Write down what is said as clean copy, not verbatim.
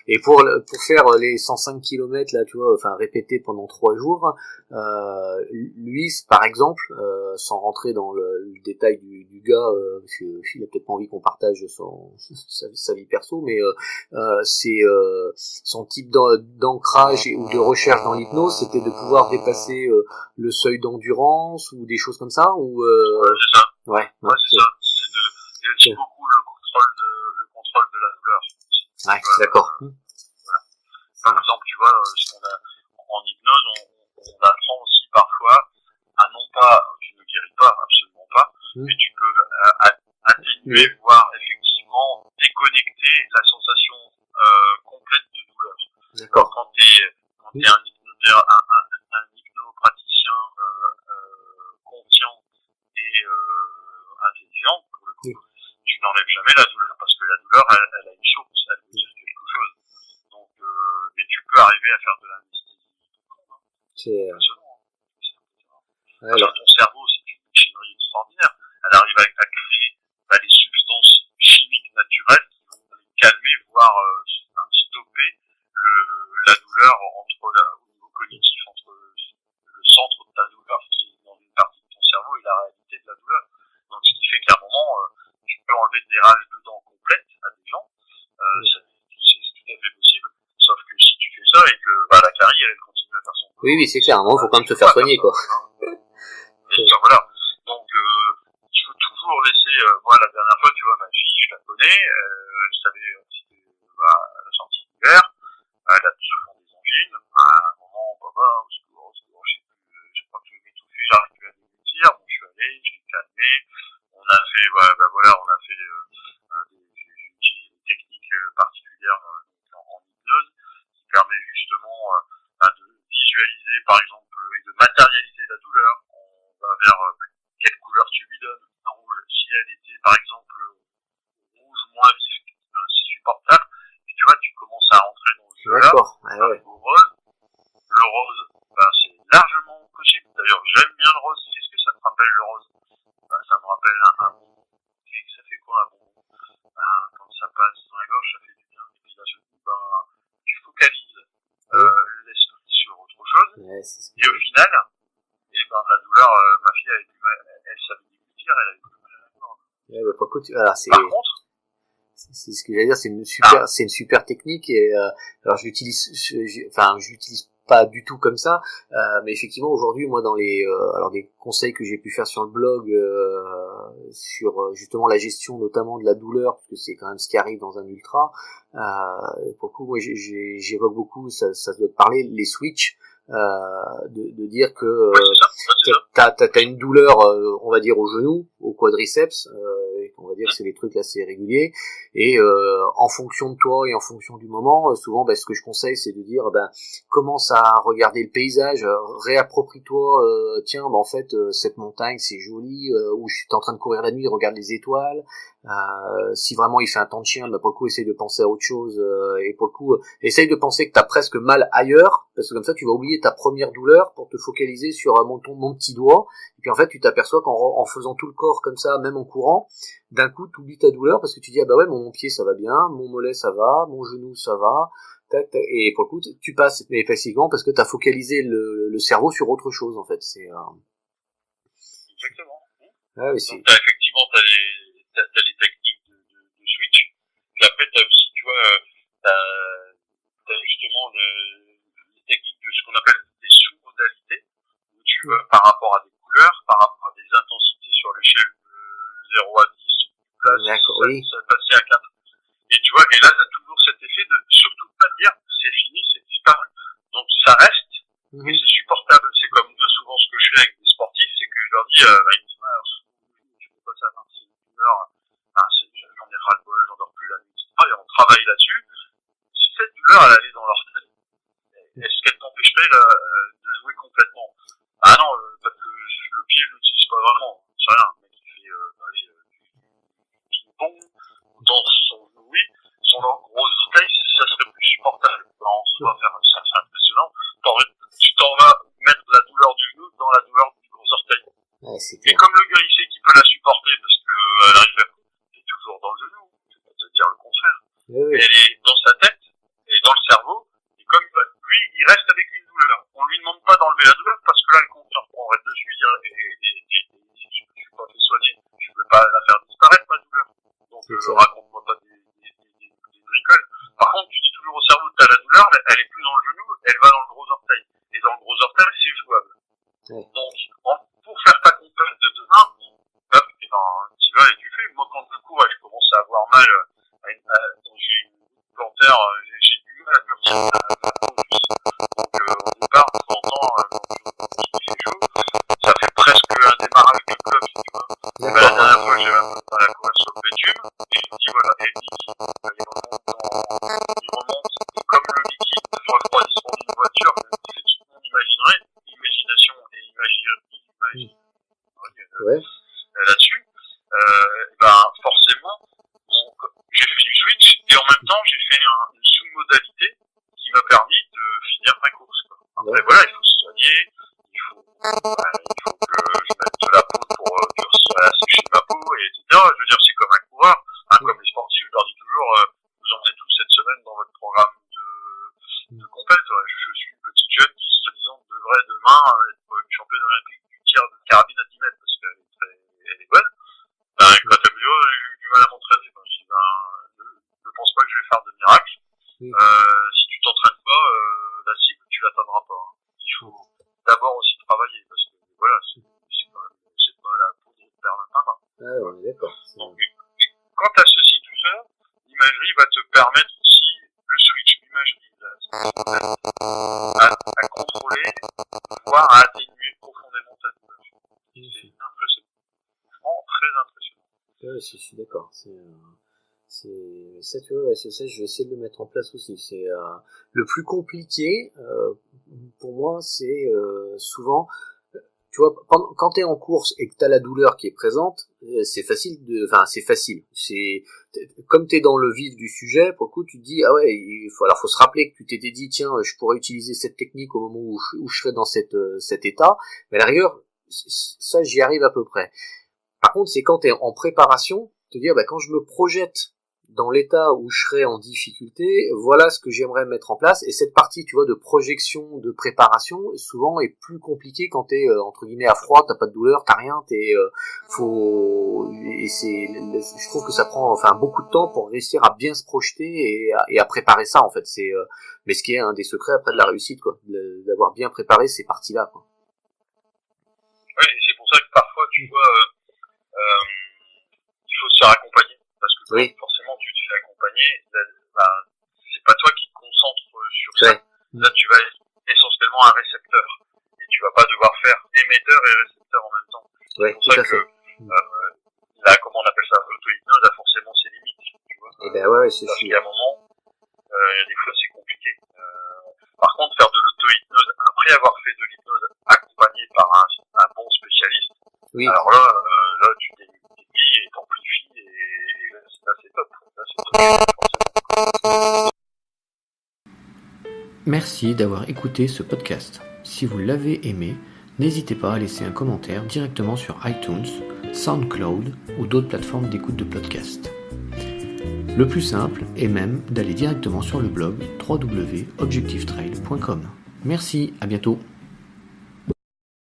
Et pour faire les 105 kilomètres là, tu vois, enfin répéter pendant 3 jours, lui, par exemple, sans rentrer dans le détail du gars, parce qu'il a peut-être pas envie qu'on partage sa vie perso, mais c'est son type d'ancrage ou de recherche dans l'hypnose, c'était de pouvoir dépasser le seuil d'endurance ou des choses comme ça, ou c'est ça. Ouais, c'est ça. Il y a aussi beaucoup le contrôle de la douleur. Ouais, d'accord. Voilà. Par exemple, tu vois, ce qu'on a en hypnose, on apprend aussi parfois à non pas, tu ne guéris pas, absolument pas, mais tu peux atténuer, voire effectivement déconnecter la sensation complète de douleur. D'accord. Quand t'es un hypnopraticien conscient et intelligent, pour le coup, tu n'enlèves jamais la douleur, parce que la douleur, elle a une source, elle veut dire quelque chose. Donc, mais tu peux arriver à faire de l'anesthésie. Parce que ton cerveau, c'est une machinerie extraordinaire. Elle arrive à créer les substances chimiques naturelles qui vont calmer, voire stopper la douleur au niveau cognitif, entre le centre de ta douleur qui est dans une partie de ton cerveau et la réalité de la douleur. Donc, ce qui fait qu'à un moment, tu peux enlever des rages de dents complètes à des gens. C'est tout à fait possible. Sauf que si tu fais ça et que la carie, elle continue à faire son boulot. Oui, c'est clair. Il faut quand même se faire soigner, quoi. Voilà. Donc, il faut toujours laisser. Moi, la dernière fois, tu vois, ma fille, je la connais. Je savais, c'était à la sortie d'hiver. Elle a souvent des angines. À un moment, au secours, je crois que je vais m'étouffer, j'arrive plus à déglutir. Bon, je suis allé, je l'ai calmé. On a fait, j'ai utilisé une technique particulière en hypnose qui permet justement de visualiser, par exemple, et de matérialiser la douleur. On va vers quelle couleur tu lui donnes. En rouge, si elle était, par exemple, rouge moins vif, c'est supportable. Puis tu vois, tu commences à rentrer dans le jeu là. Au rose. Le rose, c'est largement possible. D'ailleurs, j'aime bien le rose. Qu'est-ce que ça te rappelle, le rose? Ça me rappelle un bonbon. Ça fait quoi, un bonbon? Quand ça passe dans la gorge, ça fait du bien. Et puis là, tu focalises l'esprit sur autre chose. Et au final, la douleur, ma fille, elle savait déglutir, elle avait plus mal à la gorge. Par contre, c'est ce que j'allais dire, c'est une super technique, et alors je l'utilise pas du tout comme ça, mais effectivement aujourd'hui, moi, dans les des conseils que j'ai pu faire sur le blog sur justement la gestion notamment de la douleur, parce que c'est quand même ce qui arrive dans un ultra, pour le coup, moi j'évoque beaucoup, ça doit te parler, les switches, de dire que t'as une douleur, on va dire au genou, au quadriceps, on va dire que c'est des trucs assez réguliers, et en fonction de toi et en fonction du moment, souvent ce que je conseille, c'est de dire commence à regarder le paysage, réapproprie-toi, tiens, en fait cette montagne c'est joli, ou je suis en train de courir la nuit, regarde les étoiles, si vraiment il fait un temps de chien, pour le coup essaye de penser à autre chose, et pour le coup essaye de penser que t'as presque mal ailleurs, parce que comme ça tu vas oublier ta première douleur pour te focaliser sur mon petit doigt, et puis en fait tu t'aperçois qu'en faisant tout le corps comme ça, même en courant, d'un coup tu oublies ta douleur, parce que tu dis mon pied ça va bien, mon mollet ça va, mon genou ça va, et pour le coup tu passes effectivement parce que t'as focalisé le cerveau sur autre chose, en fait. C'est exactement. Donc effectivement t'as les techniques de switch, puis après t'as aussi, tu vois, t'as justement les techniques de ce qu'on appelle des sous-modalités, où tu vas par rapport à des couleurs, par rapport à des intensités sur l'échelle de 0 à 10, ça passait à 4. Et tu vois, et là t'as toujours cet effet de surtout pas dire c'est fini, c'est disparu. Donc ça reste, et c'est supportable. C'est comme moi, souvent ce que je fais avec des sportifs, c'est que je leur dis, ils me disent, je fais pas ça, c'est une douleur, j'en ai ras le bol, j'en dors plus la nuit, etc. Et on travaille là-dessus. Si cette douleur, elle allait dans leur tête, est-ce qu'elle t'empêcherait de jouer complètement? Ah non, parce que le pied, je l'utilise pas vraiment. C'est rien, le mec qui fait du ping-pong, dans son genou, oui, son gros orteil, ça serait plus supportable. On va faire ça, c'est impressionnant. Tu t'en vas mettre la douleur du genou dans la douleur du gros orteil. Et comme le gars, il sait qu'il peut la supporter parce qu'elle arrive à coup, elle est toujours dans le genou, je vais pas te dire le contraire. Elle est dans sa tête, et douleur, elle est plus dans le genou, elle va dans le gros orteil. Et dans le gros orteil, c'est jouable. Ouais. Donc, pour faire ta compète de demain, hop, et ben, tu vas et tu fais. Moi, quand je cours et je commence à avoir mal, j'ai une plantaire, j'ai du mal à durcir la peau. Donc, au départ, de temps en temps, quand il fait chaud, ça fait presque un démarrage de club, tu vois. La dernière fois, j'avais un peu de mal à courir sur le bitume, et je me dis, voilà, et le liquide, il remonte, et comme le liquide de refroidissement d'une voiture, c'est toute mon imagination et imagerie là-dessus, ben, forcément, j'ai fait du switch, et en même temps, j'ai fait une sous-modalité qui m'a permis de finir ma course, quoi. Après, voilà, il faut se soigner, il faut que je mette de la poudre pour durcir, assécher ma peau, et etc. Je veux dire, c'est comme un coureur, comme les sportifs, je leur dis toujours, vous emmenez tous cette semaine dans votre programme de compète. Je suis une petite jeune qui, soi-disant, devrait demain être une championne olympique du tir de carabine à 10 mètres, parce qu'elle est bonne. Quand elle me dit, j'ai eu du mal à m'entraîner, je dis, ne pense pas que je vais faire de miracle. Si tu t'entraînes pas, la cible, tu l'atteindras pas. Il faut d'abord aussi travailler, parce que voilà, c'est pas la poudre de perlimpin. Ah, on est d'accord. Donc, quand tu associes tout ça, l'imagerie va te permettre aussi le switch, l'imagerie, à contrôler, voire à atténuer profondément ta douleur. C'est impressionnant. Franchement, très impressionnant. Ouais, je suis d'accord. C'est ça, tu vois, c'est ça, je vais essayer de le mettre en place aussi. C'est le plus compliqué pour moi, c'est souvent, tu vois, quand t'es en course et que t'as la douleur qui est présente, c'est facile. C'est comme t'es dans le vif du sujet, pour le coup, tu te dis ah ouais, faut se rappeler que tu t'étais dit tiens, je pourrais utiliser cette technique au moment où je serai dans cet état. Mais à la rigueur, ça, j'y arrive à peu près. Par contre, c'est quand t'es en préparation, te dire quand je me projette dans l'état où je serai en difficulté, voilà ce que j'aimerais mettre en place. Et cette partie, tu vois, de projection, de préparation, souvent est plus compliquée quand t'es entre guillemets à froid, t'as pas de douleur, t'as rien, je trouve que ça prend beaucoup de temps pour réussir à bien se projeter et à préparer ça en fait. Mais ce qui est un des secrets après de la réussite, quoi, d'avoir bien préparé ces parties-là, quoi. Oui, c'est pour ça que parfois, tu vois, il faut se faire accompagner, parce que forcément tu te fais accompagner, c'est pas toi qui te concentres sur ça. Là, tu vas être essentiellement un récepteur, et tu vas pas devoir faire émetteur et récepteur en même temps. C'est pour ça que là, comment on appelle ça, l'auto-hypnose a forcément ses limites, tu vois. C'est parce qu'il y a un moment, il y a des fois c'est compliqué. Par contre, faire de l'auto-hypnose après avoir fait de l'hypnose accompagné par un bon spécialiste, alors là tu démultiplies et t'amplifies, et là c'est top. Merci d'avoir écouté ce podcast. Si vous l'avez aimé, n'hésitez pas à laisser un commentaire directement sur iTunes, SoundCloud ou d'autres plateformes d'écoute de podcasts. Le plus simple est même d'aller directement sur le blog www.objectivetrail.com. Merci, à bientôt.